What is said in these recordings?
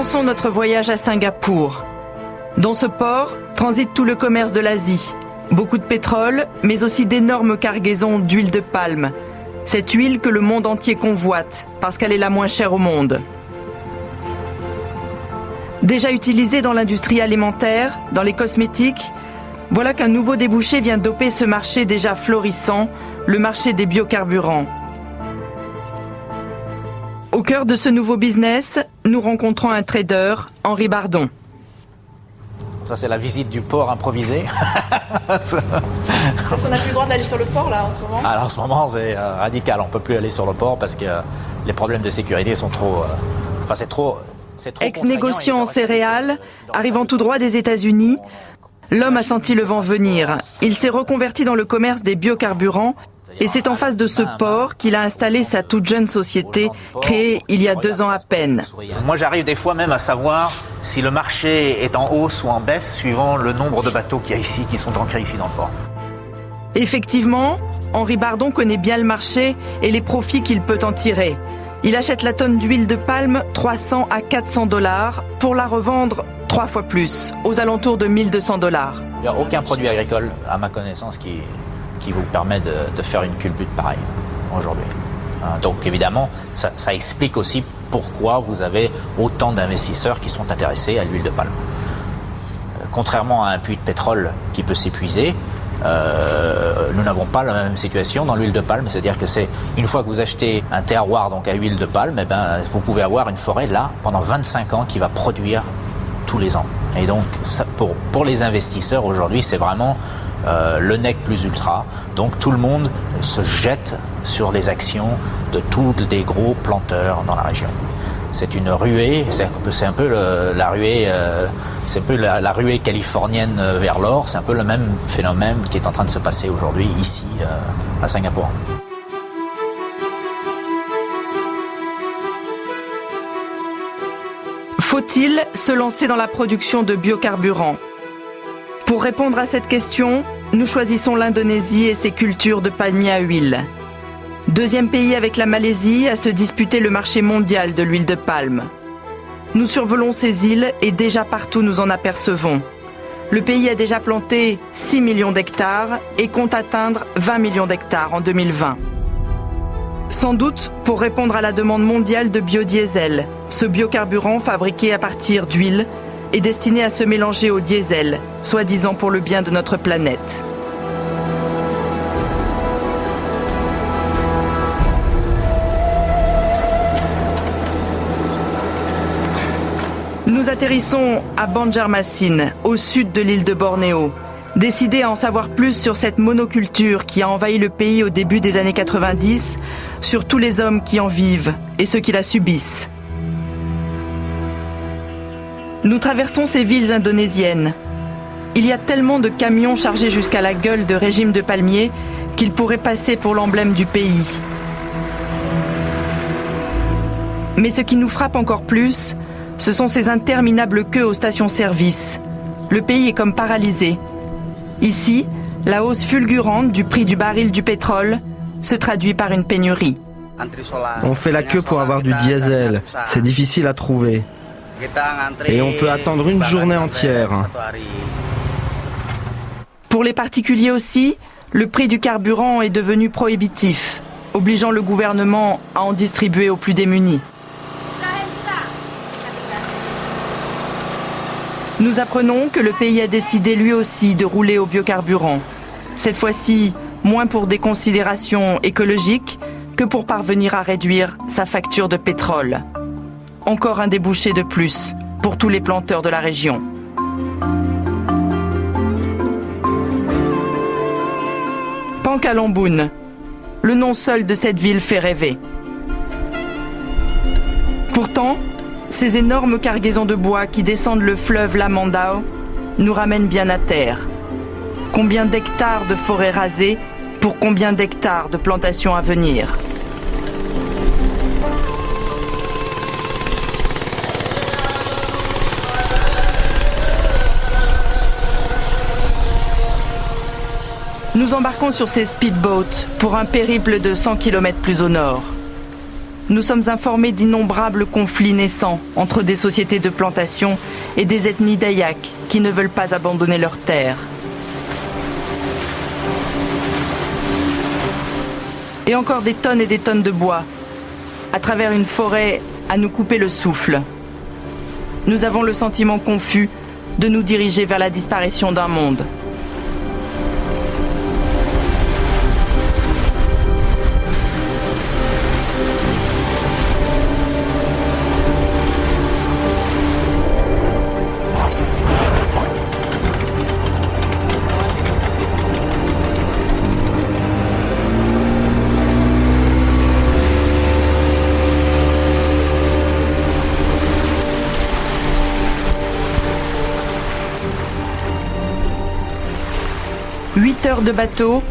Commençons notre voyage à Singapour. Dans ce port transite tout le commerce de l'Asie. Beaucoup de pétrole, mais aussi d'énormes cargaisons d'huile de palme. Cette huile que le monde entier convoite, parce qu'elle est la moins chère au monde. Déjà utilisée dans l'industrie alimentaire, dans les cosmétiques, voilà qu'un nouveau débouché vient doper ce marché déjà florissant, le marché des biocarburants. Au cœur de ce nouveau business, nous rencontrons un trader, Henri Bardon. Ça, c'est la visite du port improvisé. Est-ce qu'on n'a plus le droit d'aller sur le port, là, en ce moment ? Alors, en ce moment, c'est radical. On ne peut plus aller sur le port parce que les problèmes de sécurité sont trop... c'est trop ex-négociant en céréales, arrivant tout droit des États-Unis, l'homme a senti le vent venir. Il s'est reconverti dans le commerce des biocarburants et c'est en face de ce port qu'il a installé sa toute jeune société, créée il y a 2 ans à peine. Moi, j'arrive des fois même à savoir si le marché est en hausse ou en baisse suivant le nombre de bateaux qu'il y a ici, qui sont ancrés ici dans le port. Effectivement, Henri Bardon connaît bien le marché et les profits qu'il peut en tirer. Il achète la tonne d'huile de palme 300 à 400 $ pour la revendre 3 fois plus, aux alentours de 1200 $. Il n'y a aucun produit agricole, à ma connaissance, qui vous permet de faire une culbute pareille aujourd'hui. Donc évidemment, ça explique aussi pourquoi vous avez autant d'investisseurs qui sont intéressés à l'huile de palme. Contrairement à un puits de pétrole qui peut s'épuiser, nous n'avons pas la même situation dans l'huile de palme, c'est-à-dire que c'est une fois que vous achetez un terroir donc à huile de palme, vous pouvez avoir une forêt là pendant 25 ans qui va produire tous les ans. Et donc ça, pour les investisseurs aujourd'hui, c'est vraiment le nec plus ultra. Donc tout le monde se jette sur les actions de tous les gros planteurs dans la région. C'est une ruée, c'est un peu la ruée, c'est un peu la ruée californienne vers l'or. C'est un peu le même phénomène qui est en train de se passer aujourd'hui ici à Singapour. Faut-il se lancer dans la production de biocarburants ? Pour répondre à cette question, nous choisissons l'Indonésie et ses cultures de palmiers à huile. Deuxième pays avec la Malaisie à se disputer le marché mondial de l'huile de palme. Nous survolons ces îles et déjà partout nous en apercevons. Le pays a déjà planté 6 millions d'hectares et compte atteindre 20 millions d'hectares en 2020. Sans doute pour répondre à la demande mondiale de biodiesel, ce biocarburant fabriqué à partir d'huile est destiné à se mélanger au diesel, soi-disant pour le bien de notre planète. Nous atterrissons à Banjarmasin, au sud de l'île de Bornéo. Décidés à en savoir plus sur cette monoculture qui a envahi le pays au début des années 90, sur tous les hommes qui en vivent et ceux qui la subissent. Nous traversons ces villes indonésiennes. Il y a tellement de camions chargés jusqu'à la gueule de régimes de palmiers qu'ils pourraient passer pour l'emblème du pays. Mais ce qui nous frappe encore plus, ce sont ces interminables queues aux stations-service. Le pays est comme paralysé. Ici, la hausse fulgurante du prix du baril du pétrole se traduit par une pénurie. On fait la queue pour avoir du diesel, c'est difficile à trouver. Et on peut attendre une journée entière. Pour les particuliers aussi, le prix du carburant est devenu prohibitif, obligeant le gouvernement à en distribuer aux plus démunis. Nous apprenons que le pays a décidé lui aussi de rouler au biocarburant. Cette fois-ci, moins pour des considérations écologiques que pour parvenir à réduire sa facture de pétrole. Encore un débouché de plus pour tous les planteurs de la région. Pangkalambun, le nom seul de cette ville fait rêver. Pourtant, ces énormes cargaisons de bois qui descendent le fleuve Lamandau nous ramènent bien à terre. Combien d'hectares de forêts rasées pour combien d'hectares de plantations à venir ? Nous embarquons sur ces speedboats pour un périple de 100 km plus au nord. nous sommes informés d'innombrables conflits naissants entre des sociétés de plantation et des ethnies Dayak qui ne veulent pas abandonner leurs terres. Et encore des tonnes et des tonnes de bois, à travers une forêt à nous couper le souffle. Nous avons le sentiment confus de nous diriger vers la disparition d'un monde. Heures de bateau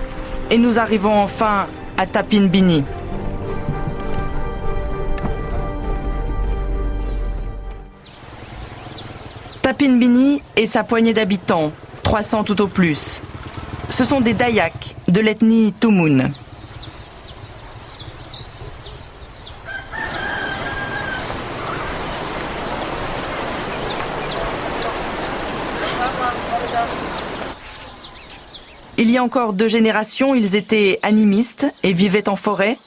et nous arrivons enfin à Tapin Bini. Tapin Bini et sa poignée d'habitants, 300 tout au plus. Ce sont des Dayaks de l'ethnie Tumun. Il y a encore 2 générations, ils étaient animistes et vivaient en forêt.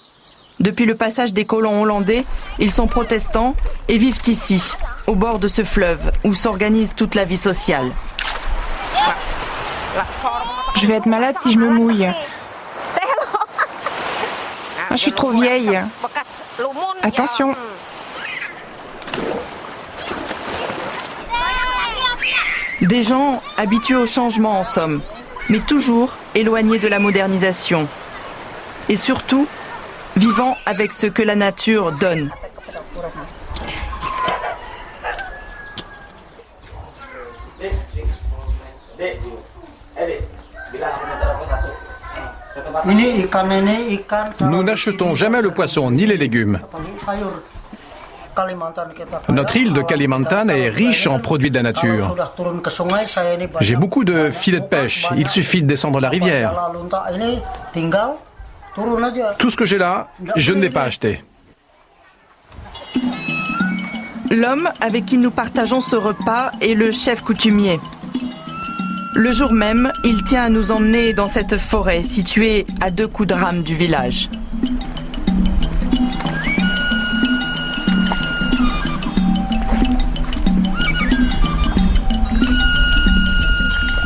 Depuis le passage des colons hollandais, ils sont protestants et vivent ici, au bord de ce fleuve, où s'organise toute la vie sociale. Je vais être malade si je me mouille. Je suis trop vieille. Attention. Des gens habitués au changement en somme, mais toujours éloignés de la modernisation. Et surtout, vivant avec ce que la nature donne. Nous n'achetons jamais le poisson ni les légumes. Notre île de Kalimantan est riche en produits de la nature. J'ai beaucoup de filets de pêche, il suffit de descendre la rivière. Tout ce que j'ai là, je ne l'ai pas acheté. L'homme avec qui nous partageons ce repas est le chef coutumier. Le jour même, il tient à nous emmener dans cette forêt située à 2 coups de rame du village.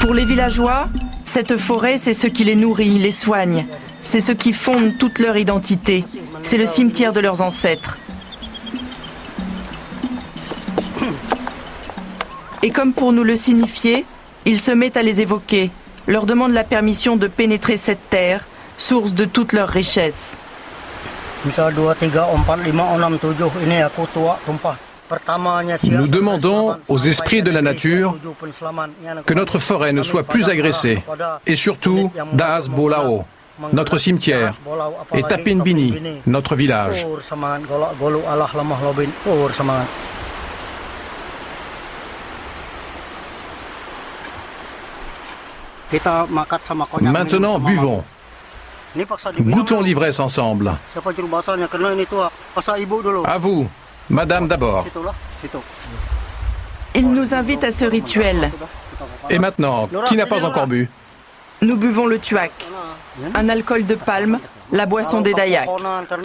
Pour les villageois, cette forêt, c'est ce qui les nourrit, les soigne. C'est ce qui fonde toute leur identité. C'est le cimetière de leurs ancêtres. Et comme pour nous le signifier, ils se mettent à les évoquer, leur demandent la permission de pénétrer cette terre, source de toute leur richesse. Nous demandons aux esprits de la nature que notre forêt ne soit plus agressée. Et surtout, Daas Bolao, notre cimetière, et Tapin Bini, notre village. Maintenant, buvons. Goûtons l'ivresse ensemble. À vous, madame d'abord. Il nous invite à ce rituel. Et maintenant, qui n'a pas encore bu? Nous buvons le tuak, un alcool de palme, la boisson des Dayaks.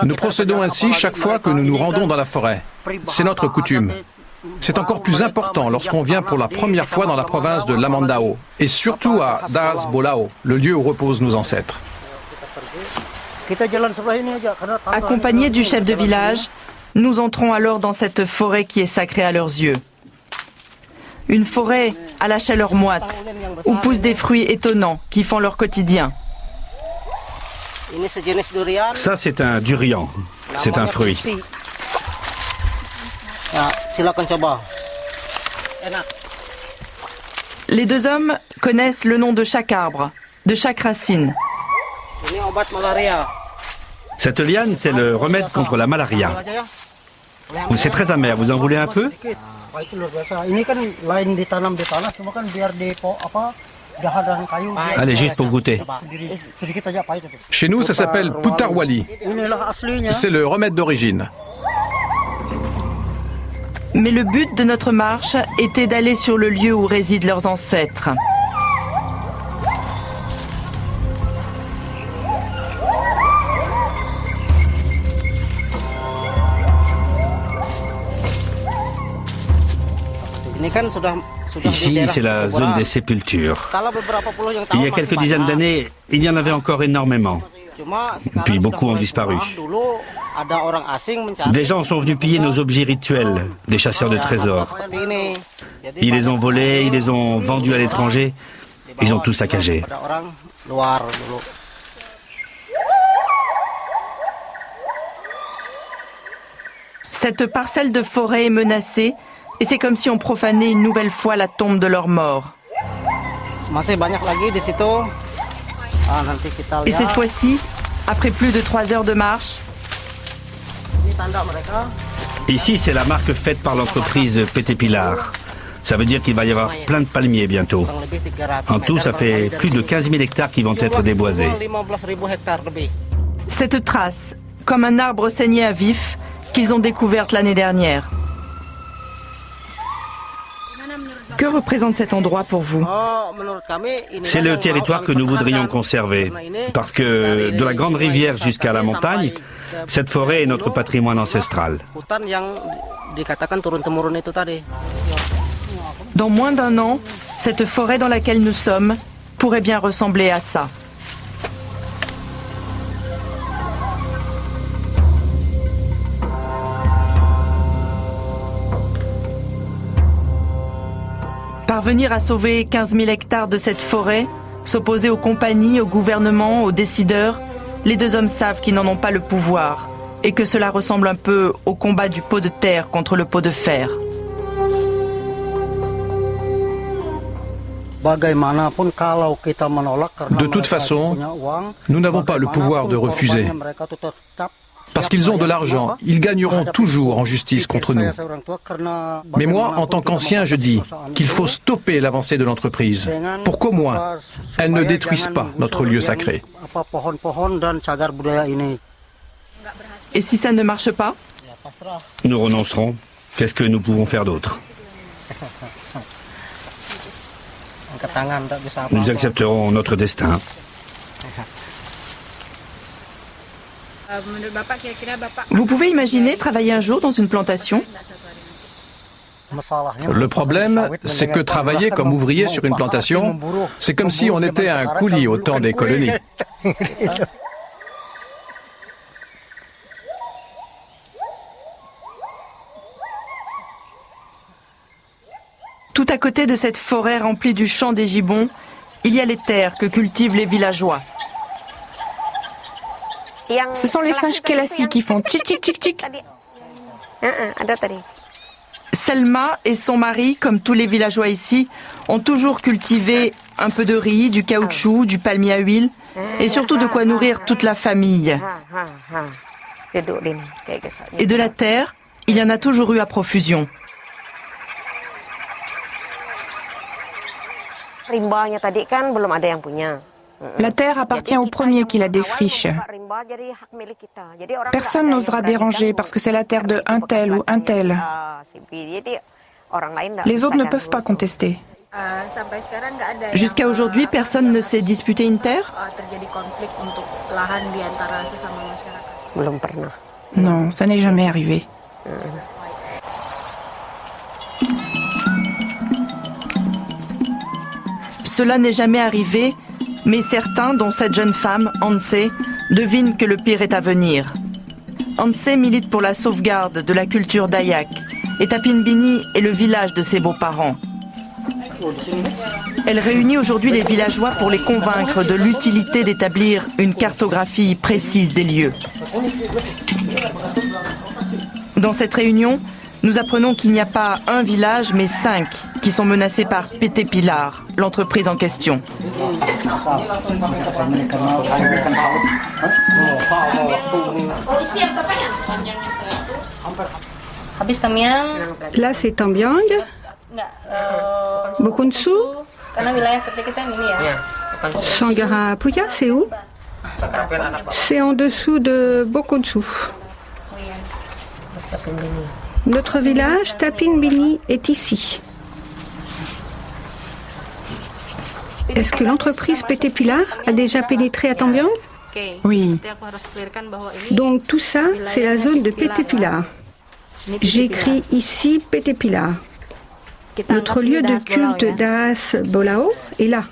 Nous procédons ainsi chaque fois que nous nous rendons dans la forêt. C'est notre coutume. C'est encore plus important lorsqu'on vient pour la première fois dans la province de Lamandao, et surtout à Daas Bolao, le lieu où reposent nos ancêtres. Accompagnés du chef de village, nous entrons alors dans cette forêt qui est sacrée à leurs yeux. Une forêt à la chaleur moite, où poussent des fruits étonnants qui font leur quotidien. Ça, c'est un durian. C'est un fruit. Les 2 hommes connaissent le nom de chaque arbre, de chaque racine. Cette liane, c'est le remède contre la malaria. C'est très amer. Vous en voulez un peu? Allez, juste pour goûter. Chez nous, ça s'appelle Putarwali. C'est le remède d'origine. Mais le but de notre marche était d'aller sur le lieu où résident leurs ancêtres. Ici, c'est la zone des sépultures. Il y a quelques dizaines d'années, il y en avait encore énormément. Puis beaucoup ont disparu. Des gens sont venus piller nos objets rituels, des chasseurs de trésors. Ils les ont volés, ils les ont vendus à l'étranger. Ils ont tout saccagé. Cette parcelle de forêt est menacée et c'est comme si on profanait une nouvelle fois la tombe de leurs morts. Et cette fois-ci, après plus de 3 heures de marche, ici, c'est la marque faite par l'entreprise PT Pilar. Ça veut dire qu'il va y avoir plein de palmiers bientôt. En tout, ça fait plus de 15 000 hectares qui vont être déboisés. Cette trace, comme un arbre saigné à vif, qu'ils ont découverte l'année dernière. Que représente cet endroit pour vous? C'est le territoire que nous voudrions conserver. Parce que de la grande rivière jusqu'à la montagne, cette forêt est notre patrimoine ancestral. Dans moins d'1 an, cette forêt dans laquelle nous sommes pourrait bien ressembler à ça. Parvenir à sauver 15 000 hectares de cette forêt, s'opposer aux compagnies, au gouvernement, aux décideurs, les 2 hommes savent qu'ils n'en ont pas le pouvoir et que cela ressemble un peu au combat du pot de terre contre le pot de fer. De toute façon, nous n'avons pas le pouvoir de refuser. Parce qu'ils ont de l'argent, ils gagneront toujours en justice contre nous. Mais moi, en tant qu'ancien, je dis qu'il faut stopper l'avancée de l'entreprise pour qu'au moins, elle ne détruise pas notre lieu sacré. Et si ça ne marche pas? Nous renoncerons. Qu'est-ce que nous pouvons faire d'autre? Nous accepterons notre destin. Vous pouvez imaginer travailler un jour dans une plantation? Le problème, c'est que travailler comme ouvrier sur une plantation, c'est comme si on était un coulis au temps des colonies. Tout à côté de cette forêt remplie du champ des gibbons, il y a les terres que cultivent les villageois. Ce sont les singes Kelasi qui font tchic tchic tchic tchic. Selma et son mari, comme tous les villageois ici, ont toujours cultivé un peu de riz, du caoutchouc, du palmier à huile et surtout de quoi nourrir toute la famille. Et de la terre, il y en a toujours eu à profusion. La terre appartient au premier qui la défriche. Personne n'osera déranger parce que c'est la terre de un tel ou un tel. Les autres ne peuvent pas contester. Jusqu'à aujourd'hui, personne ne s'est disputé une terre? Non, ça n'est jamais arrivé. Cela n'est jamais arrivé, mais certains, dont cette jeune femme, Hanse, devinent que le pire est à venir. Hanse milite pour la sauvegarde de la culture dayak et Tapinbini est le village de ses beaux-parents. Elle réunit aujourd'hui les villageois pour les convaincre de l'utilité d'établir une cartographie précise des lieux. Dans cette réunion, nous apprenons qu'il n'y a pas un village, mais 5 qui sont menacés par PT Pilar, l'entreprise en question. Là, c'est Tambiang. Bokunsu. Sangarapuya, c'est où? C'est en dessous de Bokunsu. Notre village, Tapin Bini, est ici. Est-ce que l'entreprise PT Pilar a déjà pénétré à Tambiang? Oui. Donc tout ça, c'est la zone de PT Pilar. J'écris ici PT Pilar. Notre lieu de culte d'As Bolao est là.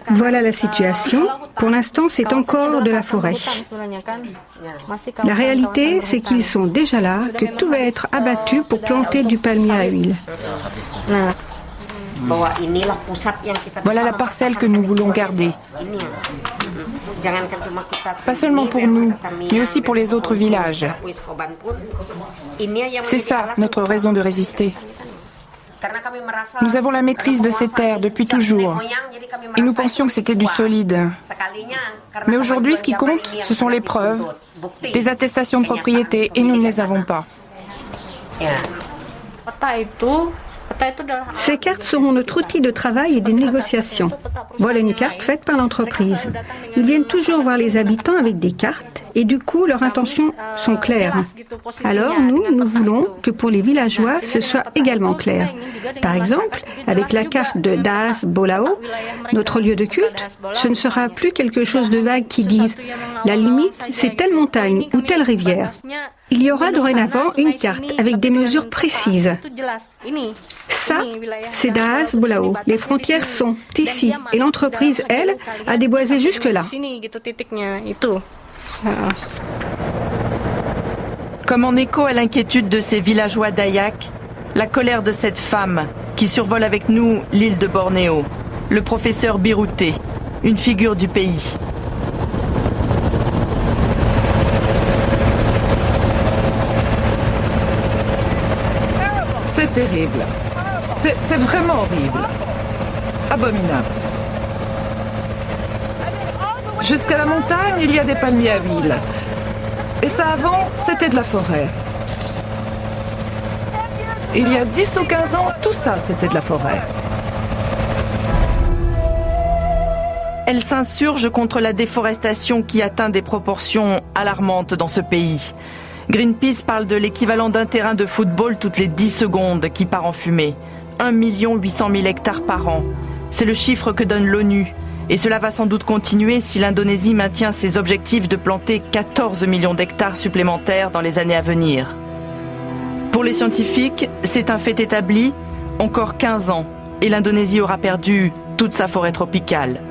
Voilà la situation. Pour l'instant, c'est encore de la forêt. La réalité, c'est qu'ils sont déjà là, que tout va être abattu pour planter du palmier à huile. Voilà la parcelle que nous voulons garder. Pas seulement pour nous, mais aussi pour les autres villages. C'est ça notre raison de résister. Nous avons la maîtrise de ces terres depuis toujours et nous pensions que c'était du solide. Mais aujourd'hui, ce qui compte, ce sont les preuves, des attestations de propriété et nous ne les avons pas. Ces cartes seront notre outil de travail et de négociation. Voilà une carte faite par l'entreprise. Ils viennent toujours voir les habitants avec des cartes et du coup, leurs intentions sont claires. Alors nous voulons que pour les villageois, ce soit également clair. Par exemple, avec la carte de Das Bolao, notre lieu de culte, ce ne sera plus quelque chose de vague qui dise « la limite, c'est telle montagne ou telle rivière ». Il y aura dorénavant une carte avec des mesures précises. Ça, c'est Das Bolao. Les frontières sont ici et l'entreprise, elle, a déboisé jusque-là. Comme en écho à l'inquiétude de ces villageois Dayak, la colère de cette femme qui survole avec nous l'île de Bornéo, le professeur Birouté, une figure du pays. C'est terrible. C'est vraiment horrible. Abominable. Jusqu'à la montagne, il y a des palmiers à huile. Et ça, avant, c'était de la forêt. Il y a 10 ou 15 ans, tout ça, c'était de la forêt. Elle s'insurge contre la déforestation qui atteint des proportions alarmantes dans ce pays. Greenpeace parle de l'équivalent d'un terrain de football toutes les 10 secondes qui part en fumée. 1 800 000 hectares par an. C'est le chiffre que donne l'ONU. Et cela va sans doute continuer si l'Indonésie maintient ses objectifs de planter 14 millions d'hectares supplémentaires dans les années à venir. Pour les scientifiques, c'est un fait établi. Encore 15 ans et l'Indonésie aura perdu toute sa forêt tropicale.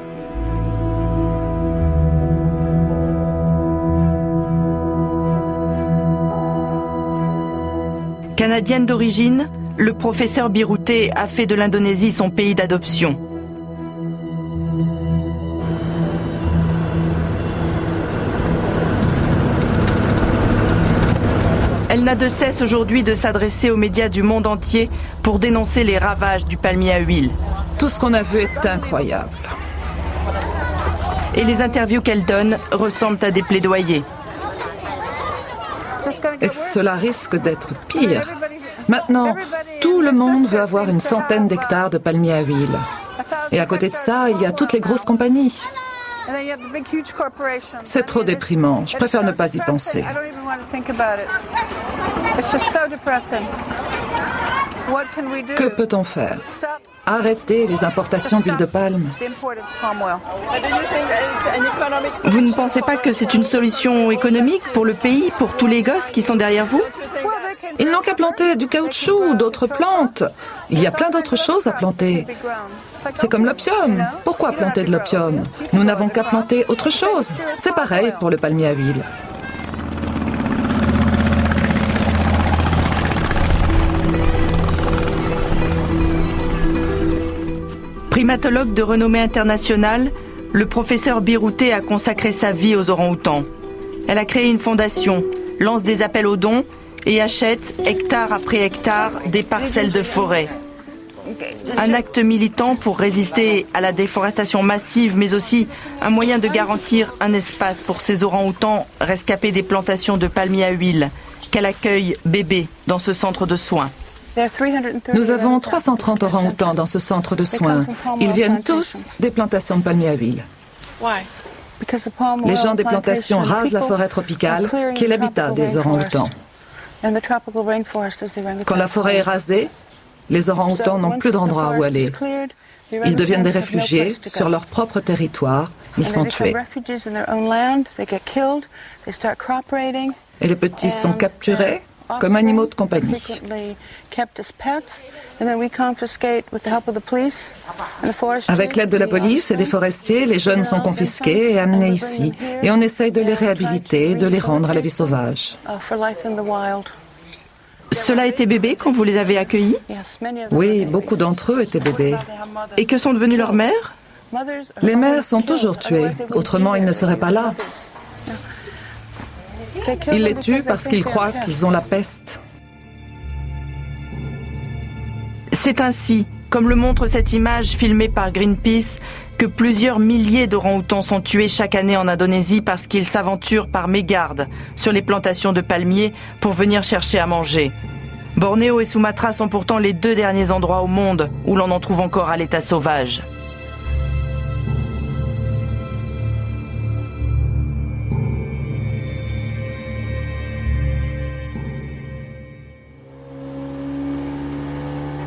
Canadienne d'origine, le professeur Birouté a fait de l'Indonésie son pays d'adoption. Elle n'a de cesse aujourd'hui de s'adresser aux médias du monde entier pour dénoncer les ravages du palmier à huile. Tout ce qu'on a vu est incroyable. Et les interviews qu'elle donne ressemblent à des plaidoyers. Et cela risque d'être pire. Maintenant, tout le monde veut avoir une centaine d'hectares de palmiers à huile. Et à côté de ça, il y a toutes les grosses compagnies. C'est trop déprimant. Je préfère ne pas y penser. Que peut-on faire? Arrêter les importations d'huile de palme. Vous ne pensez pas que c'est une solution économique pour le pays, pour tous les gosses qui sont derrière vous? Ils n'ont qu'à planter du caoutchouc ou d'autres plantes. Il y a plein d'autres choses à planter. C'est comme l'opium. Pourquoi planter de l'opium? Nous n'avons qu'à planter autre chose. C'est pareil pour le palmier à huile. Primatologue de renommée internationale, le professeur Birouté a consacré sa vie aux orang-outans. Elle a créé une fondation, lance des appels aux dons et achète, hectare après hectare, des parcelles de forêt. Un acte militant pour résister à la déforestation massive, mais aussi un moyen de garantir un espace pour ces orang-outans rescapés des plantations de palmiers à huile, qu'elle accueille bébés dans ce centre de soins. Nous avons 330 orang-outans dans ce centre de soins. Ils viennent tous des plantations de palmiers à huile. Les gens des plantations rasent la forêt tropicale, qui est l'habitat des orang-outans. Quand la forêt est rasée, les orang-outans n'ont plus d'endroit où aller. Ils deviennent des réfugiés sur leur propre territoire. Ils sont tués. Et les petits sont capturés comme animaux de compagnie. Avec l'aide de la police et des forestiers, les jeunes sont confisqués et amenés ici. Et on essaye de les réhabiliter et de les rendre à la vie sauvage. Cela était bébés quand vous les avez accueillis? Oui, beaucoup d'entre eux étaient bébés. Et que sont devenus leurs mères? Les mères sont toujours tuées, autrement ils ne seraient pas là. Ils les tuent parce qu'ils croient qu'ils ont la peste. C'est ainsi, comme le montre cette image filmée par Greenpeace, que plusieurs milliers d'orang-outans sont tués chaque année en Indonésie parce qu'ils s'aventurent par mégarde sur les plantations de palmiers pour venir chercher à manger. Bornéo et Sumatra sont pourtant les deux derniers endroits au monde où l'on en trouve encore à l'état sauvage.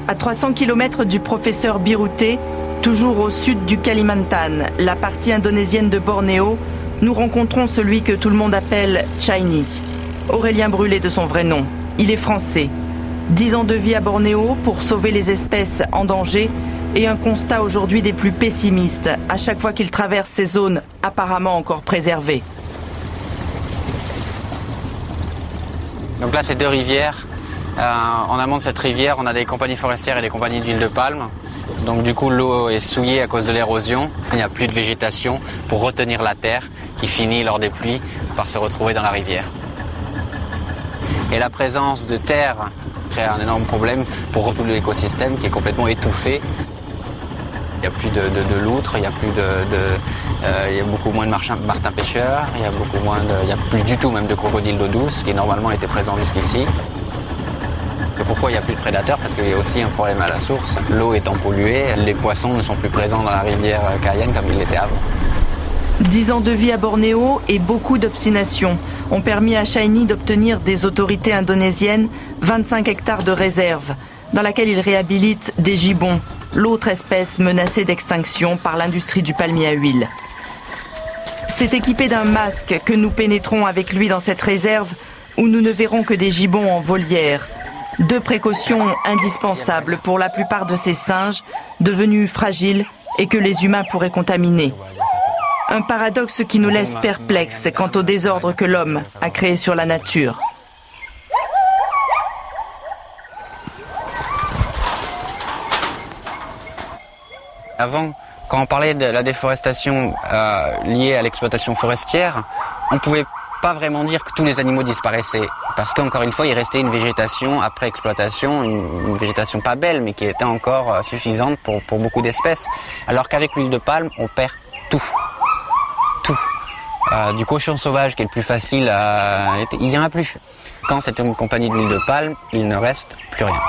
À 300 km du professeur Biruté, toujours au sud du Kalimantan, la partie indonésienne de Bornéo, nous rencontrons celui que tout le monde appelle Chaini. Aurélien Brûlé de son vrai nom. Il est français. 10 ans de vie à Bornéo pour sauver les espèces en danger et un constat aujourd'hui des plus pessimistes à chaque fois qu'il traverse ces zones apparemment encore préservées. Donc là, c'est deux rivières. En amont de cette rivière, on a des compagnies forestières et des compagnies d'huile de palme. Donc du coup, l'eau est souillée à cause de l'érosion. Il n'y a plus de végétation pour retenir la terre qui finit lors des pluies par se retrouver dans la rivière. Et la présence de terre crée un énorme problème pour tout l'écosystème qui est complètement étouffé. Il n'y a plus de loutres, il y a beaucoup moins de martins pêcheurs, il y a plus du tout même de crocodiles d'eau douce qui normalement étaient présents jusqu'ici. Et pourquoi il n'y a plus de prédateurs? Parce qu'il y a aussi un problème à la source. L'eau étant polluée, les poissons ne sont plus présents dans la rivière Kayen comme ils l'étaient avant. 10 ans de vie à Bornéo et beaucoup d'obstination ont permis à Chaini d'obtenir des autorités indonésiennes 25 hectares de réserve, dans laquelle il réhabilite des gibbons, l'autre espèce menacée d'extinction par l'industrie du palmier à huile. C'est équipé d'un masque que nous pénétrons avec lui dans cette réserve où nous ne verrons que des gibbons en volière. Deux précautions indispensables pour la plupart de ces singes, devenus fragiles et que les humains pourraient contaminer. Un paradoxe qui nous laisse perplexes quant au désordre que l'homme a créé sur la nature. Avant, quand on parlait de la déforestation liée à l'exploitation forestière, on ne pouvait pas vraiment dire que tous les animaux disparaissaient. Parce qu'encore une fois, il restait une végétation après exploitation, une végétation pas belle, mais qui était encore suffisante pour beaucoup d'espèces. Alors qu'avec l'huile de palme, on perd tout. Tout. Du cochon sauvage, qui est le plus facile, il n'y en a plus. Quand c'est une compagnie d'huile de palme, il ne reste plus rien.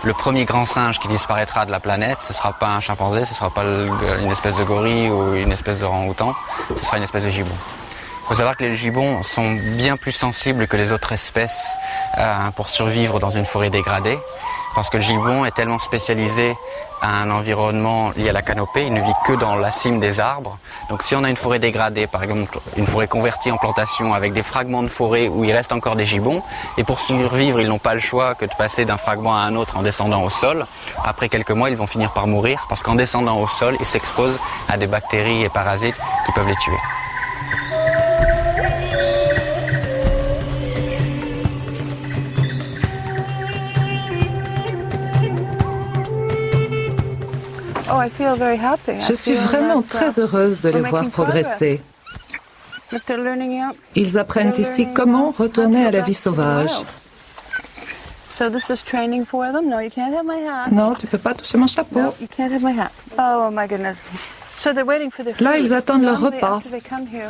Le premier grand singe qui disparaîtra de la planète, ce ne sera pas un chimpanzé, ce ne sera pas une espèce de gorille ou une espèce d'orang-outan, ce sera une espèce de gibbon. Il faut savoir que les gibbons sont bien plus sensibles que les autres espèces pour survivre dans une forêt dégradée, parce que le gibbon est tellement spécialisé à un environnement lié à la canopée, il ne vit que dans la cime des arbres. Donc si on a une forêt dégradée, par exemple une forêt convertie en plantation avec des fragments de forêt où il reste encore des gibbons, et pour survivre ils n'ont pas le choix que de passer d'un fragment à un autre en descendant au sol, après quelques mois ils vont finir par mourir parce qu'en descendant au sol ils s'exposent à des bactéries et parasites qui peuvent les tuer. Je suis vraiment très heureuse de les voir progresser. Ils apprennent ici comment retourner à la vie sauvage. Non, tu ne peux pas toucher mon chapeau. Là, ils attendent leur repas.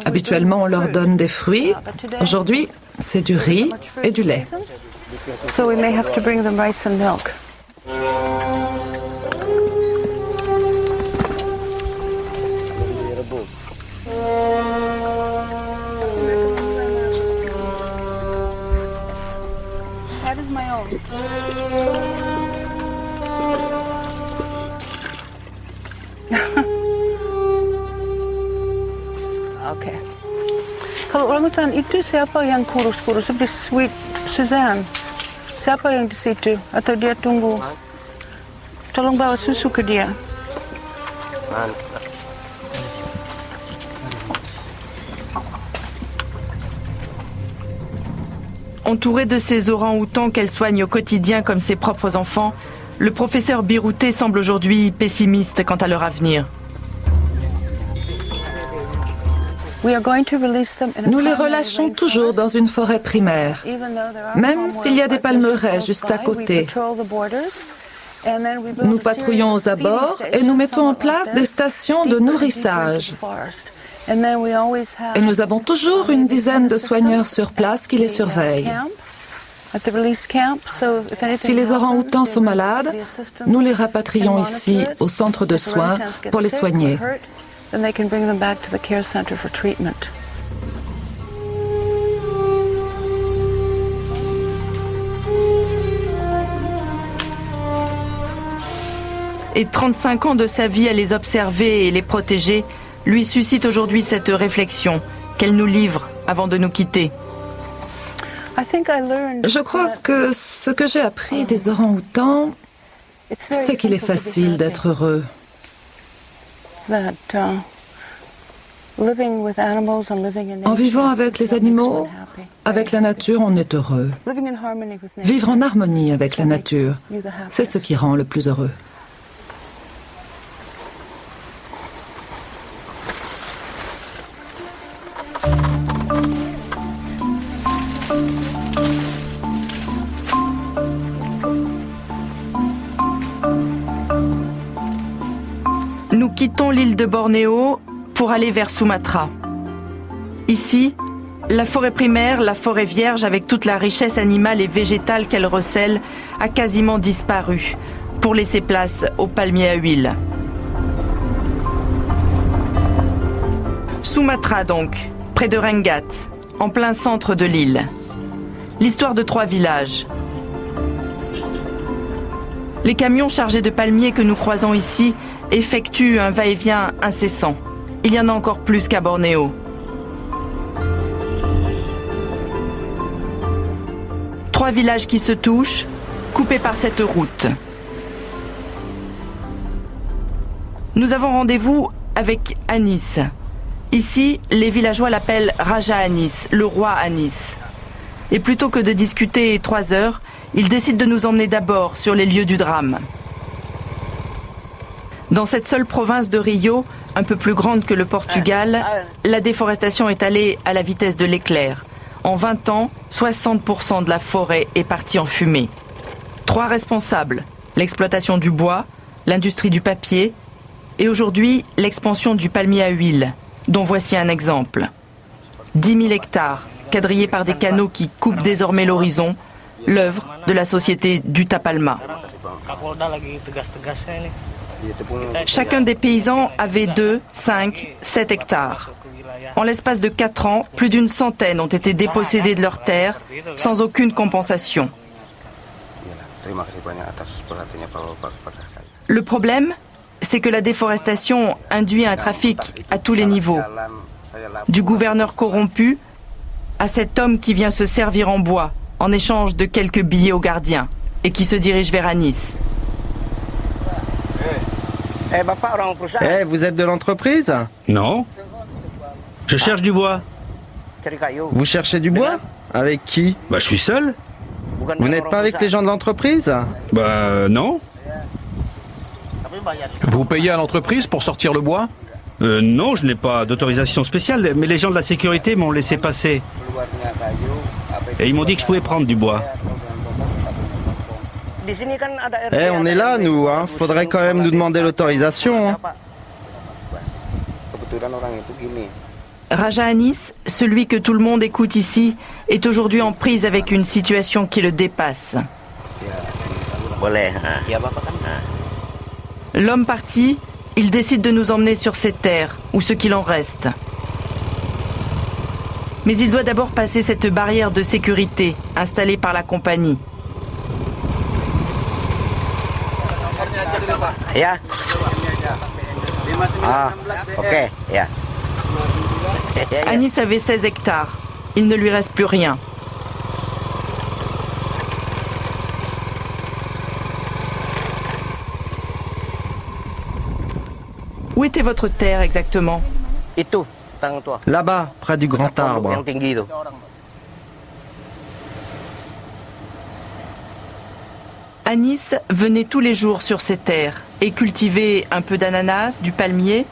Habituellement, on leur donne des fruits. Aujourd'hui, c'est du riz et du lait. Oke. Kalau orangutan itu siapa yang kurus-kurus seperti Sweet Suzanne? Siapa yang di situ? Atau dia tunggu? Tolong bawa susu ke dia. Entouré de ces orang-outans qu'elle soigne au quotidien comme ses propres enfants, le professeur Birouté semble aujourd'hui pessimiste quant à leur avenir. Nous les relâchons toujours dans une forêt primaire, même s'il y a des palmeraies juste à côté. Nous patrouillons aux abords et nous mettons en place des stations de nourrissage. Et nous avons toujours une dizaine de soigneurs sur place qui les surveillent. Si les orang-outans sont malades, nous les rapatrions ici au centre de soins pour les soigner. Et 35 ans de sa vie à les observer et les protéger lui suscite aujourd'hui cette réflexion qu'elle nous livre avant de nous quitter. Je crois que ce que j'ai appris des orang-outans, c'est qu'il est facile d'être heureux. En vivant avec les animaux, avec la nature, on est heureux. Vivre en harmonie avec la nature, c'est ce qui rend le plus heureux. Nous quittons l'île de Bornéo pour aller vers Sumatra. Ici, la forêt primaire, la forêt vierge avec toute la richesse animale et végétale qu'elle recèle, a quasiment disparu pour laisser place aux palmiers à huile. Sumatra donc, près de Rengat, en plein centre de l'île. L'histoire de 3 villages. Les camions chargés de palmiers que nous croisons ici effectuent un va-et-vient incessant. Il y en a encore plus qu'à Bornéo. 3 villages qui se touchent, coupés par cette route. Nous avons rendez-vous avec Anis. Ici, les villageois l'appellent Raja Anis, le roi Anis. Et plutôt que de discuter 3 heures, il décide de nous emmener d'abord sur les lieux du drame. Dans cette seule province de Rio, un peu plus grande que le Portugal, la déforestation est allée à la vitesse de l'éclair. En 20 ans, 60% de la forêt est partie en fumée. 3 responsables, l'exploitation du bois, l'industrie du papier et aujourd'hui l'expansion du palmier à huile, dont voici un exemple. 10 000 hectares, quadrillés par des canaux qui coupent désormais l'horizon, l'œuvre de la société d'Utapalma. Chacun des paysans avait 2, 5, 7 hectares. En l'espace de 4 ans, plus d'une centaine ont été dépossédés de leurs terres sans aucune compensation. Le problème, c'est que la déforestation induit un trafic à tous les niveaux. Du gouverneur corrompu à cet homme qui vient se servir en bois en échange de quelques billets aux gardiens et qui se dirige vers Anis. Vous êtes de l'entreprise? Non. Je cherche du bois. Vous cherchez du bois? Avec qui? Je suis seul. Vous n'êtes pas avec les gens de l'entreprise? Non. Vous payez à l'entreprise pour sortir le bois? Non, je n'ai pas d'autorisation spéciale, mais les gens de la sécurité m'ont laissé passer. Et ils m'ont dit que je pouvais prendre du bois. On est là, nous. Faudrait quand même nous demander l'autorisation. Raja Anis, celui que tout le monde écoute ici, est aujourd'hui en prise avec une situation qui le dépasse. L'homme parti, il décide de nous emmener sur ses terres, ou ce qu'il en reste. Mais il doit d'abord passer cette barrière de sécurité installée par la compagnie. Ya. Ah, ok, ya. Anis avait 16 hectares. Il ne lui reste plus rien. Où était votre terre exactement? Là-bas, près du grand arbre. Anis venait tous les jours sur ces terres et cultivait un peu d'ananas, du palmier,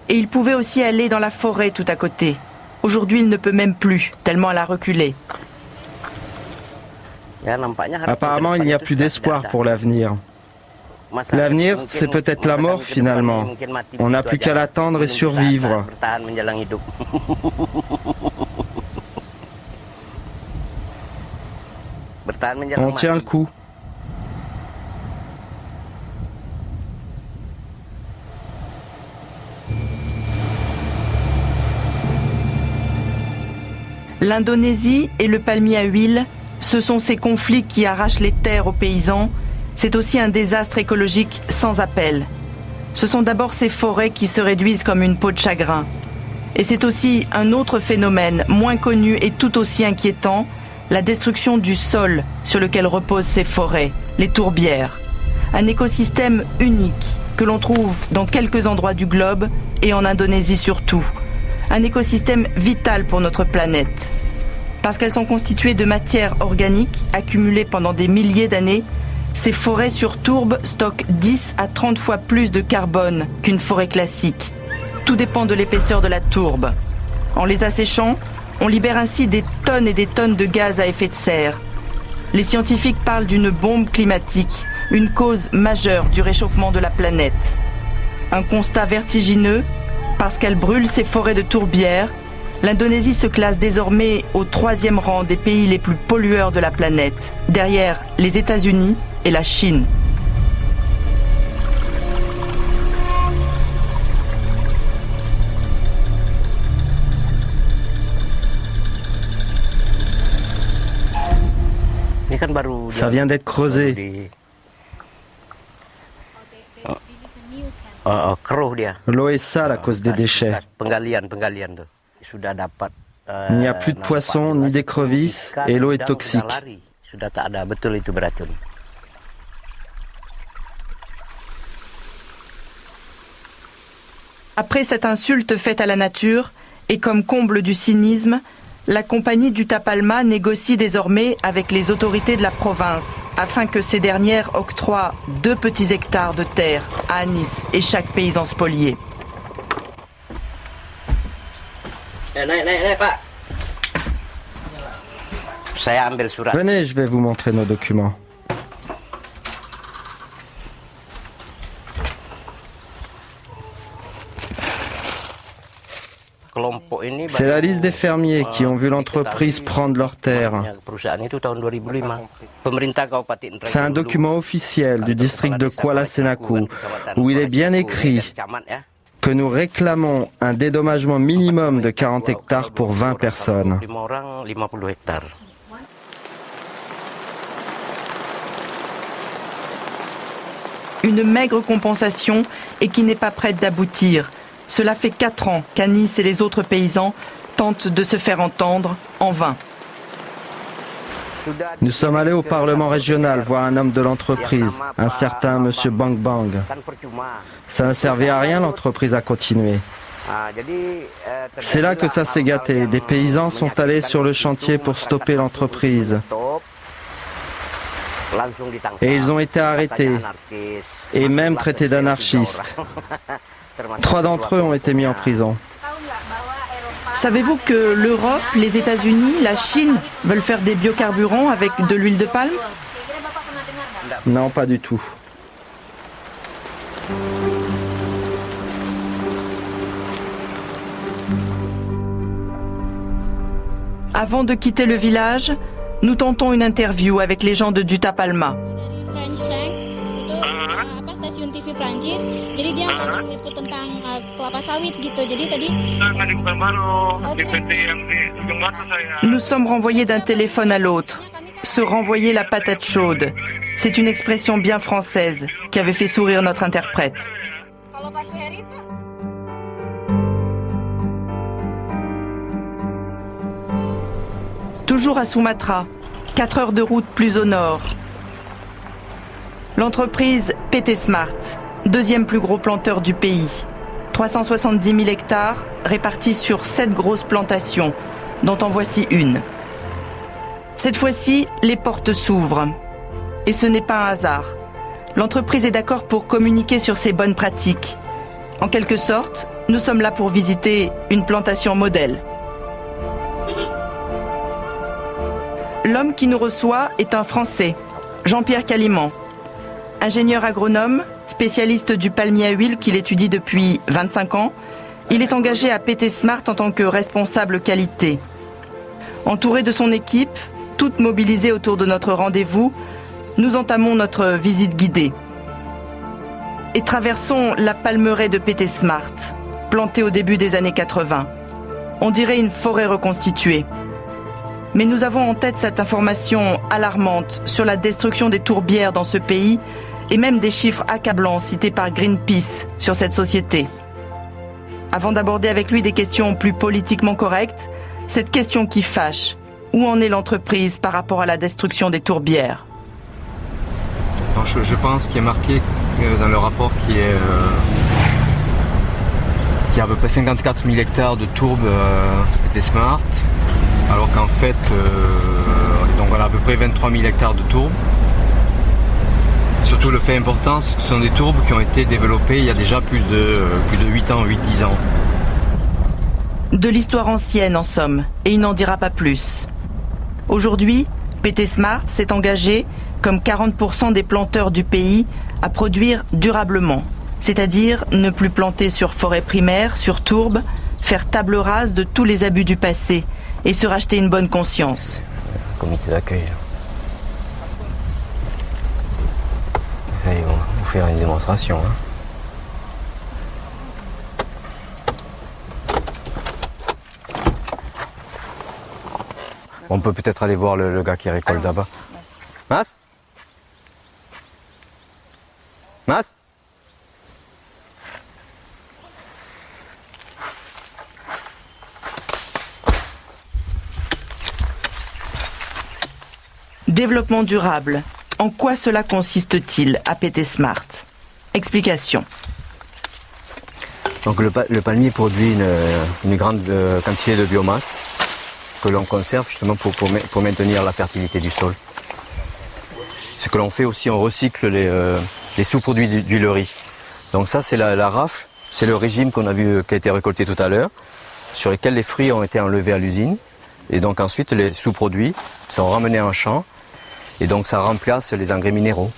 et il pouvait aussi aller dans la forêt tout à côté. Aujourd'hui, il ne peut même plus, tellement elle a reculé. Apparemment, il n'y a plus d'espoir pour l'avenir. L'avenir, c'est peut-être la mort finalement. On n'a plus qu'à l'attendre et survivre. On tient le coup. L'Indonésie et le palmier à huile, ce sont ces conflits qui arrachent les terres aux paysans. C'est aussi un désastre écologique sans appel. Ce sont d'abord ces forêts qui se réduisent comme une peau de chagrin. Et c'est aussi un autre phénomène, moins connu et tout aussi inquiétant, la destruction du sol sur lequel reposent ces forêts, les tourbières. Un écosystème unique que l'on trouve dans quelques endroits du globe et en Indonésie surtout. Un écosystème vital pour notre planète. Parce qu'elles sont constituées de matière organique accumulée pendant des milliers d'années, ces forêts sur tourbe stockent 10 à 30 fois plus de carbone qu'une forêt classique. Tout dépend de l'épaisseur de la tourbe. En les asséchant, on libère ainsi des tonnes et des tonnes de gaz à effet de serre. Les scientifiques parlent d'une bombe climatique, une cause majeure du réchauffement de la planète. Un constat vertigineux, parce qu'elle brûle ses forêts de tourbières, l'Indonésie se classe désormais au 3e rang des pays les plus pollueurs de la planète, derrière les États-Unis et la Chine. Ça vient d'être creusé. L'eau est sale à cause des déchets. Il n'y a plus de poissons ni d'écrevisses et l'eau est toxique. Après cette insulte faite à la nature, et comme comble du cynisme, la compagnie d'Utapalma négocie désormais avec les autorités de la province afin que ces dernières octroient 2 petits hectares de terre à Anis et chaque paysan spolié. Venez, je vais vous montrer nos documents. C'est la liste des fermiers qui ont vu l'entreprise prendre leurs terres. C'est un document officiel du district de Kuala Senaku où il est bien écrit que nous réclamons un dédommagement minimum de 40 hectares pour 20 personnes. Une maigre compensation et qui n'est pas prête d'aboutir. Cela fait 4 ans qu'Anis et les autres paysans tentent de se faire entendre en vain. Nous sommes allés au Parlement régional voir un homme de l'entreprise, un certain monsieur Bang Bang. Ça ne servait à rien, l'entreprise a continué. C'est là que ça s'est gâté. Des paysans sont allés sur le chantier pour stopper l'entreprise. Et ils ont été arrêtés et même traités d'anarchistes. 3 d'entre eux ont été mis en prison. Savez-vous que l'Europe, les États-Unis, la Chine veulent faire des biocarburants avec de l'huile de palme? Non, pas du tout. Avant de quitter le village, nous tentons une interview avec les gens de Utapalma. Stasiun TV Prancis, jadi dia mau ngeliput tentang kelapa sawit gitu. Jadi tadi Nous sommes renvoyés d'un téléphone à l'autre, se renvoyer la patate chaude. C'est une expression bien française qui avait fait sourire notre interprète. Toujours à Sumatra, 4 heures de route plus au nord. L'entreprise PT Smart, deuxième plus gros planteur du pays. 370 000 hectares répartis sur 7 grosses plantations, dont en voici une. Cette fois-ci, les portes s'ouvrent. Et ce n'est pas un hasard. L'entreprise est d'accord pour communiquer sur ses bonnes pratiques. En quelque sorte, nous sommes là pour visiter une plantation modèle. L'homme qui nous reçoit est un Français, Jean-Pierre Caliman. Ingénieur agronome, spécialiste du palmier à huile qu'il étudie depuis 25 ans, il est engagé à PT Smart en tant que responsable qualité. Entouré de son équipe, toute mobilisée autour de notre rendez-vous, nous entamons notre visite guidée. Et traversons la palmeraie de PT Smart, plantée au début des années 80. On dirait une forêt reconstituée. Mais nous avons en tête cette information alarmante sur la destruction des tourbières dans ce pays et même des chiffres accablants cités par Greenpeace sur cette société. Avant d'aborder avec lui des questions plus politiquement correctes, cette question qui fâche, où en est l'entreprise par rapport à la destruction des tourbières ? Alors je pense qu'il est marqué dans le rapport qu'il y a à peu près 54 000 hectares de tourbes PT Smart, alors qu'en fait, donc on a à peu près 23 000 hectares de tourbes. Surtout le fait important, ce sont des tourbes qui ont été développées il y a déjà plus de 8 ans, 8-10 ans. De l'histoire ancienne en somme, et il n'en dira pas plus. Aujourd'hui, PT Smart s'est engagé, comme 40% des planteurs du pays, à produire durablement, c'est-à-dire ne plus planter sur forêt primaire, sur tourbe, faire table rase de tous les abus du passé et se racheter une bonne conscience. Comité d'accueil. Ça, ils vont vous faire une démonstration. On peut peut-être aller voir le gars qui récolte là-bas. Mas ? Mas ? Développement durable. En quoi cela consiste-t-il à PT Smart ? Explication. Donc le palmier produit une grande quantité de biomasse que l'on conserve justement pour maintenir la fertilité du sol. Ce que l'on fait aussi, on recycle les sous-produits d'huilerie. Donc ça, c'est la rafle, c'est le régime qu'on a vu qui a été récolté tout à l'heure, sur lequel les fruits ont été enlevés à l'usine. Et donc ensuite, les sous-produits sont ramenés en champ. Et donc ça remplace les engrais minéraux.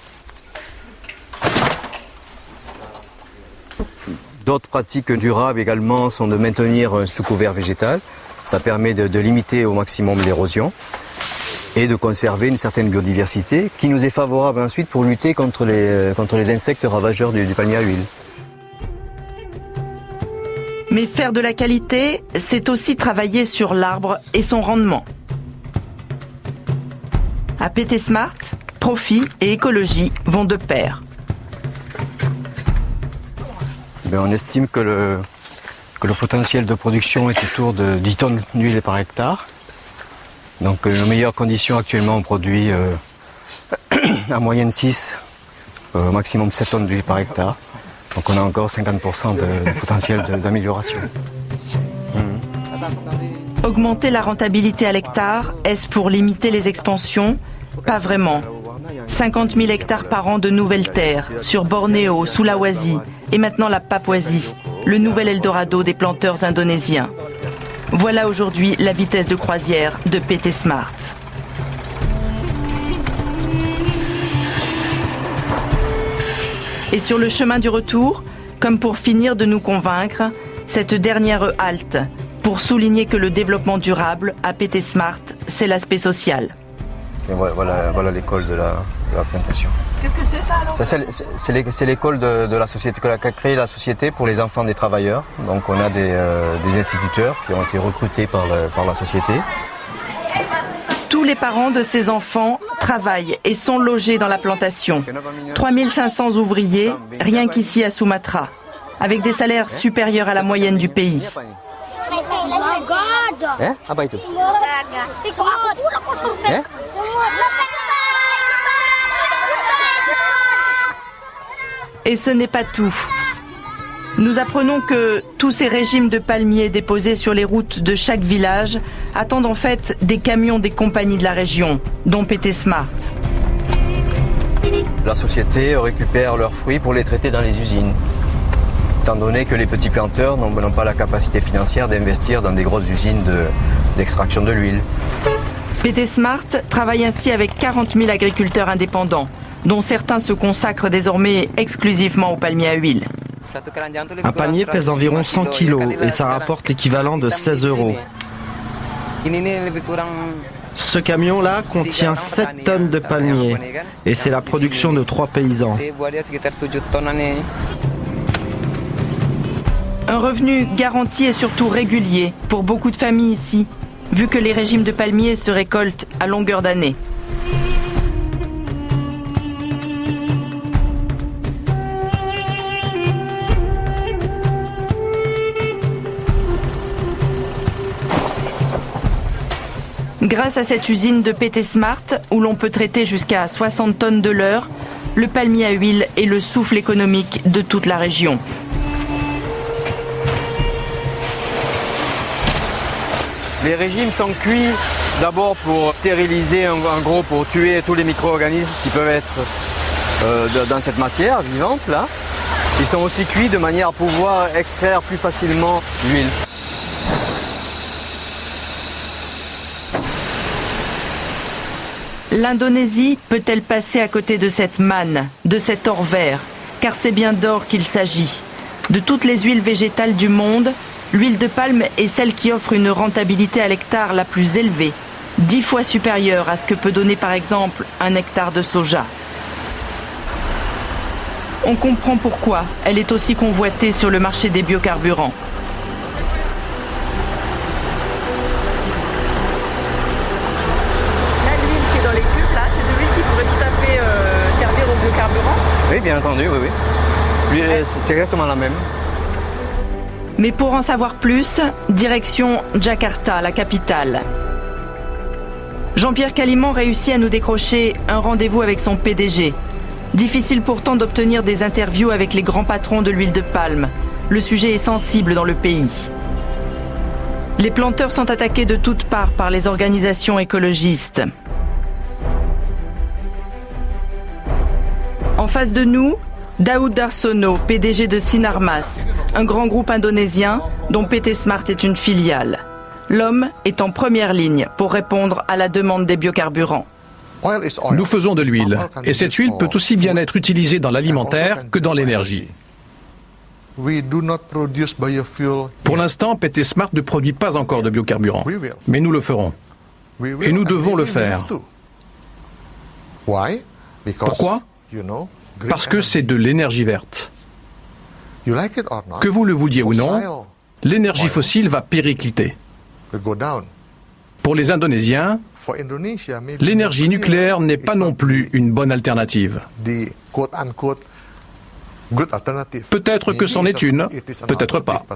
D'autres pratiques durables également sont de maintenir un sous-couvert végétal. Ça permet de limiter au maximum l'érosion et de conserver une certaine biodiversité qui nous est favorable ensuite pour lutter contre les insectes ravageurs du palmier à huile. Mais faire de la qualité, c'est aussi travailler sur l'arbre et son rendement. À PT Smart, profit et écologie vont de pair. On estime que le potentiel de production est autour de 10 tonnes d'huile par hectare. Donc nos meilleures conditions actuellement, on produit en moyenne 6, maximum 7 tonnes d'huile par hectare. Donc on a encore 50% de potentiel d'amélioration. Augmenter la rentabilité à l'hectare, est-ce pour limiter les expansions ? Pas vraiment. 50 000 hectares par an de nouvelles terres, sur Bornéo, Sulawesi et maintenant la Papouasie, le nouvel Eldorado des planteurs indonésiens. Voilà aujourd'hui la vitesse de croisière de PT Smart. Et sur le chemin du retour, comme pour finir de nous convaincre, cette dernière halte, pour souligner que le développement durable à PT Smart, c'est l'aspect social. Et voilà l'école de la plantation. Qu'est-ce que c'est ça alors ? C'est l'école de la société, qu'a créée la société pour les enfants des travailleurs. Donc on a des instituteurs qui ont été recrutés par la société. Tous les parents de ces enfants travaillent et sont logés dans la plantation. 3500 ouvriers, rien qu'ici à Sumatra, avec des salaires supérieurs à la moyenne du pays. Apa itu? Et ce n'est pas tout. Nous apprenons que tous ces régimes de palmiers déposés sur les routes de chaque village attendent en fait des camions des compagnies de la région, dont PT Smart. La société récupère leurs fruits pour les traiter dans les usines, étant donné que les petits planteurs n'ont pas la capacité financière d'investir dans des grosses usines d'extraction de l'huile. PT Smart travaille ainsi avec 40 000 agriculteurs indépendants, dont certains se consacrent désormais exclusivement au palmier à huile. Un panier pèse environ 100 kilos et ça rapporte l'équivalent de 16 €. Ce camion-là contient 7 tonnes de palmiers et c'est la production de 3 paysans. Un revenu garanti et surtout régulier pour beaucoup de familles ici, vu que les régimes de palmiers se récoltent à longueur d'année. Grâce à cette usine de PT Smart, où l'on peut traiter jusqu'à 60 tonnes de l'heure, le palmier à huile est le souffle économique de toute la région. Les régimes sont cuits d'abord pour stériliser, en gros pour tuer tous les micro-organismes qui peuvent être dans cette matière vivante là. Ils sont aussi cuits de manière à pouvoir extraire plus facilement l'huile. L'Indonésie peut-elle passer à côté de cette manne, de cet or vert? Car c'est bien d'or qu'il s'agit. De toutes les huiles végétales du monde, l'huile de palme est celle qui offre une rentabilité à l'hectare la plus élevée, 10 fois supérieure à ce que peut donner par exemple un hectare de soja. On comprend pourquoi elle est aussi convoitée sur le marché des biocarburants. Oui, bien entendu, oui. C'est exactement la même. Mais pour en savoir plus, direction Jakarta, la capitale. Jean-Pierre Caliman réussit à nous décrocher un rendez-vous avec son PDG. Difficile pourtant d'obtenir des interviews avec les grands patrons de l'huile de palme. Le sujet est sensible dans le pays. Les planteurs sont attaqués de toutes parts par les organisations écologistes. En face de nous, Daoud Darsono, PDG de Sinarmas, un grand groupe indonésien dont PT Smart est une filiale. L'homme est en première ligne pour répondre à la demande des biocarburants. Nous faisons de l'huile, et cette huile peut aussi bien être utilisée dans l'alimentaire que dans l'énergie. Pour l'instant, PT Smart ne produit pas encore de biocarburant, mais nous le ferons. Et nous devons le faire. Pourquoi ? Parce que c'est de l'énergie verte. Que vous le vouliez ou non, l'énergie fossile va péricliter. Pour les Indonésiens, l'énergie nucléaire n'est pas non plus une bonne alternative. Peut-être que c'en est une, peut-être pas.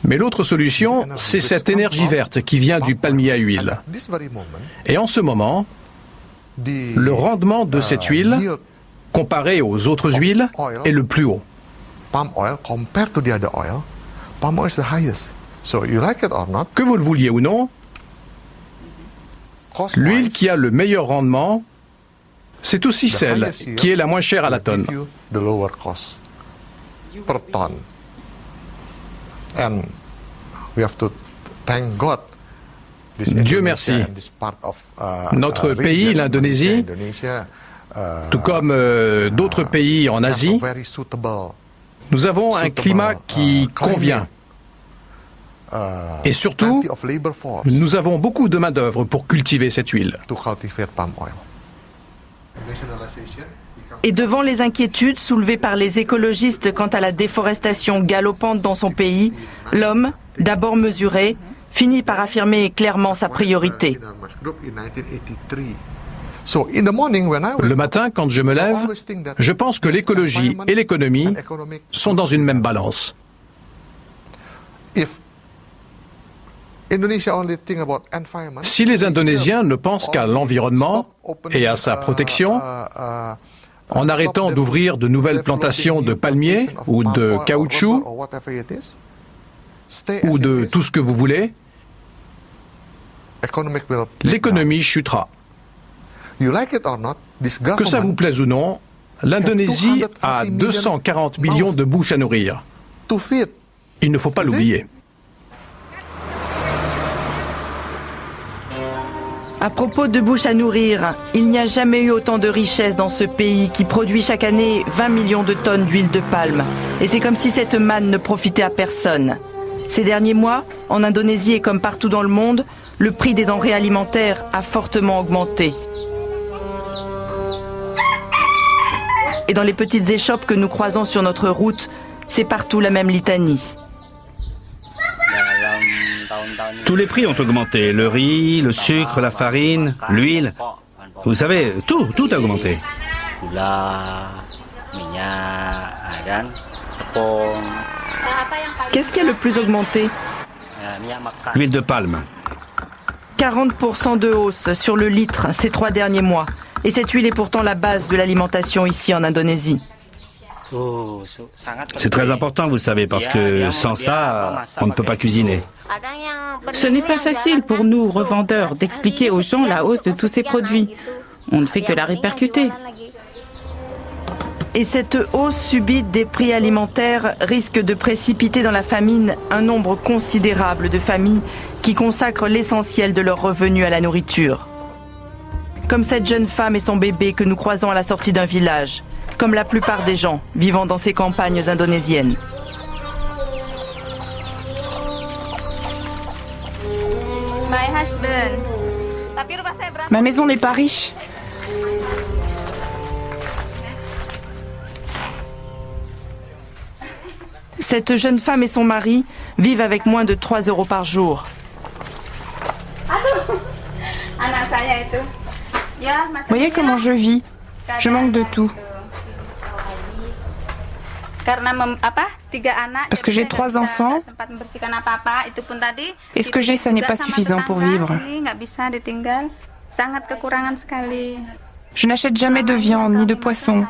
Mais l'autre solution, c'est cette énergie verte qui vient du palmier à huile. Et en ce moment, le rendement de cette huile, comparé aux autres huiles, est le plus haut. Que vous le vouliez ou non, l'huile qui a le meilleur rendement, c'est aussi celle qui est la moins chère à la tonne. Dieu merci. Notre pays, l'Indonésie, tout comme d'autres pays en Asie, nous avons un climat qui convient. Et surtout, nous avons beaucoup de main-d'œuvre pour cultiver cette huile. Et devant les inquiétudes soulevées par les écologistes quant à la déforestation galopante dans son pays, l'homme d'abord mesuré, finit par affirmer clairement sa priorité. Le matin, quand je me lève, je pense que l'écologie et l'économie sont dans une même balance. Si les Indonésiens ne pensent qu'à l'environnement et à sa protection, en arrêtant d'ouvrir de nouvelles plantations de palmiers ou de caoutchouc, ou de tout ce que vous voulez, l'économie chutera. Que ça vous plaise ou non, l'Indonésie a 240 millions de bouches à nourrir. Il ne faut pas l'oublier. À propos de bouches à nourrir, il n'y a jamais eu autant de richesse dans ce pays qui produit chaque année 20 millions de tonnes d'huile de palme. Et c'est comme si cette manne ne profitait à personne. Ces derniers mois, en Indonésie et comme partout dans le monde, le prix des denrées alimentaires a fortement augmenté. Et dans les petites échoppes que nous croisons sur notre route, c'est partout la même litanie. Tous les prix ont augmenté. Le riz, le sucre, la farine, l'huile. Vous savez, tout a augmenté. Qu'est-ce qui a le plus augmenté? L'huile de palme. 40% de hausse sur le litre ces 3 derniers mois. Et cette huile est pourtant la base de l'alimentation ici en Indonésie. C'est très important, vous savez, parce que sans ça, on ne peut pas cuisiner. Ce n'est pas facile pour nous, revendeurs, d'expliquer aux gens la hausse de tous ces produits. On ne fait que la répercuter. Et cette hausse subite des prix alimentaires risque de précipiter dans la famine un nombre considérable de familles qui consacrent l'essentiel de leurs revenus à la nourriture. Comme cette jeune femme et son bébé que nous croisons à la sortie d'un village, comme la plupart des gens vivant dans ces campagnes indonésiennes. Ma maison n'est pas riche. Cette jeune femme et son mari vivent avec moins de 3 € par jour. Voyez comment je vis. Je manque de tout. Parce que j'ai 3 enfants, et ce que j'ai, ça n'est pas suffisant pour vivre. Je n'achète jamais de viande ni de poisson,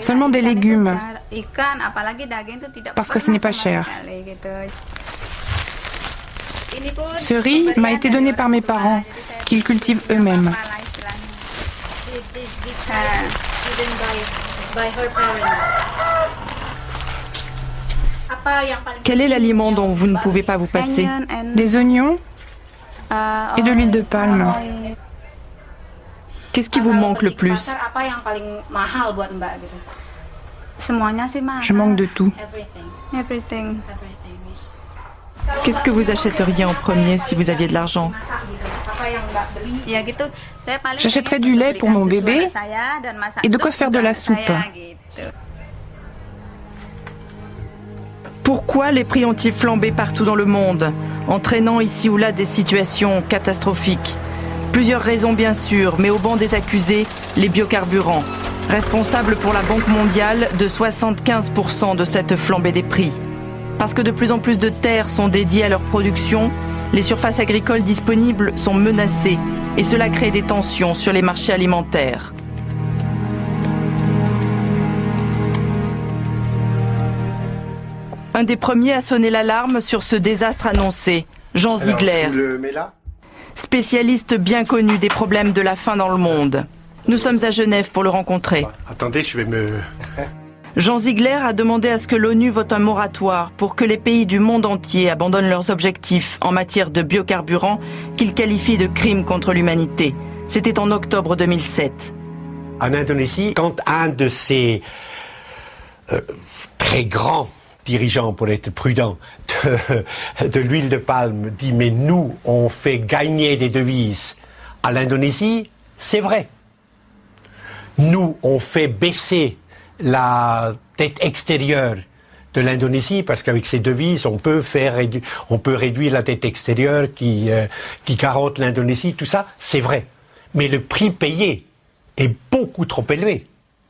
seulement des légumes, parce que ce n'est pas cher. Ce riz m'a été donné par mes parents, qu'ils cultivent eux-mêmes. Quel est l'aliment dont vous ne pouvez pas vous passer? Des oignons et de l'huile de palme. Qu'est-ce qui vous manque le plus? Je manque de tout. Qu'est-ce que vous achèteriez en premier si vous aviez de l'argent? J'achèterais du lait pour mon bébé et de quoi faire de la soupe. Pourquoi les prix ont-ils flambé partout dans le monde, entraînant ici ou là des situations catastrophiques? Plusieurs raisons bien sûr, mais au banc des accusés, les biocarburants, responsables pour la Banque mondiale de 75% de cette flambée des prix. Parce que de plus en plus de terres sont dédiées à leur production, les surfaces agricoles disponibles sont menacées et cela crée des tensions sur les marchés alimentaires. Un des premiers à sonner l'alarme sur ce désastre annoncé, Jean Ziegler, spécialiste bien connu des problèmes de la faim dans le monde. Nous sommes à Genève pour le rencontrer. Attendez, je vais me... Jean Ziegler a demandé à ce que l'ONU vote un moratoire pour que les pays du monde entier abandonnent leurs objectifs en matière de biocarburants qu'il qualifie de crimes contre l'humanité. C'était en octobre 2007. En Indonésie, quand un de ces très grands dirigeants, pour être prudent, de l'huile de palme dit « mais nous, on fait gagner des devises à l'Indonésie », c'est vrai. Nous, on fait baisser la dette extérieure de l'Indonésie, parce qu'avec ces devises, on peut réduire la dette extérieure qui carotte l'Indonésie, tout ça, c'est vrai. Mais le prix payé est beaucoup trop élevé.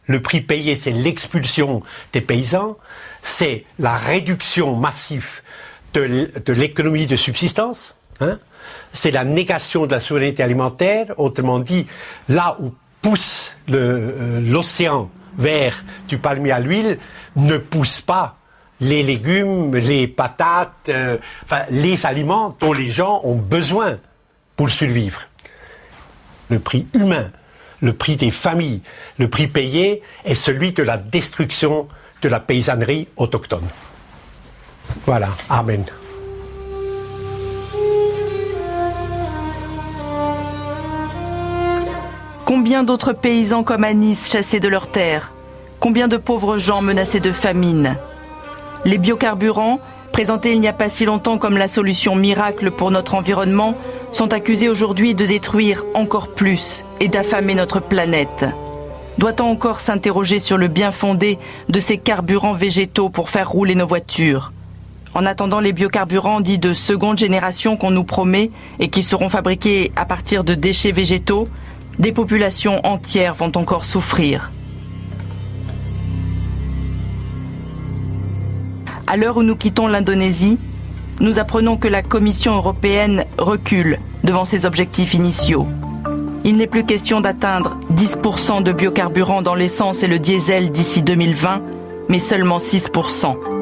Le prix payé, c'est l'expulsion des paysans, c'est la réduction massive de l'économie de subsistance, hein, c'est la négation de la souveraineté alimentaire, autrement dit, là où pousse l'océan vers du palmier à l'huile, ne pousse pas les légumes, les patates, les aliments dont les gens ont besoin pour survivre. Le prix humain, le prix des familles, le prix payé est celui de la destruction de la paysannerie autochtone. Voilà, amen. Combien d'autres paysans comme Anis chassés de leurs terres? Combien de pauvres gens menacés de famine? Les biocarburants, présentés il n'y a pas si longtemps comme la solution miracle pour notre environnement, sont accusés aujourd'hui de détruire encore plus et d'affamer notre planète. Doit-on encore s'interroger sur le bien fondé de ces carburants végétaux pour faire rouler nos voitures? En attendant les biocarburants dits de seconde génération qu'on nous promet et qui seront fabriqués à partir de déchets végétaux, des populations entières vont encore souffrir. À l'heure où nous quittons l'Indonésie, nous apprenons que la Commission européenne recule devant ses objectifs initiaux. Il n'est plus question d'atteindre 10% de biocarburants dans l'essence et le diesel d'ici 2020, mais seulement 6%.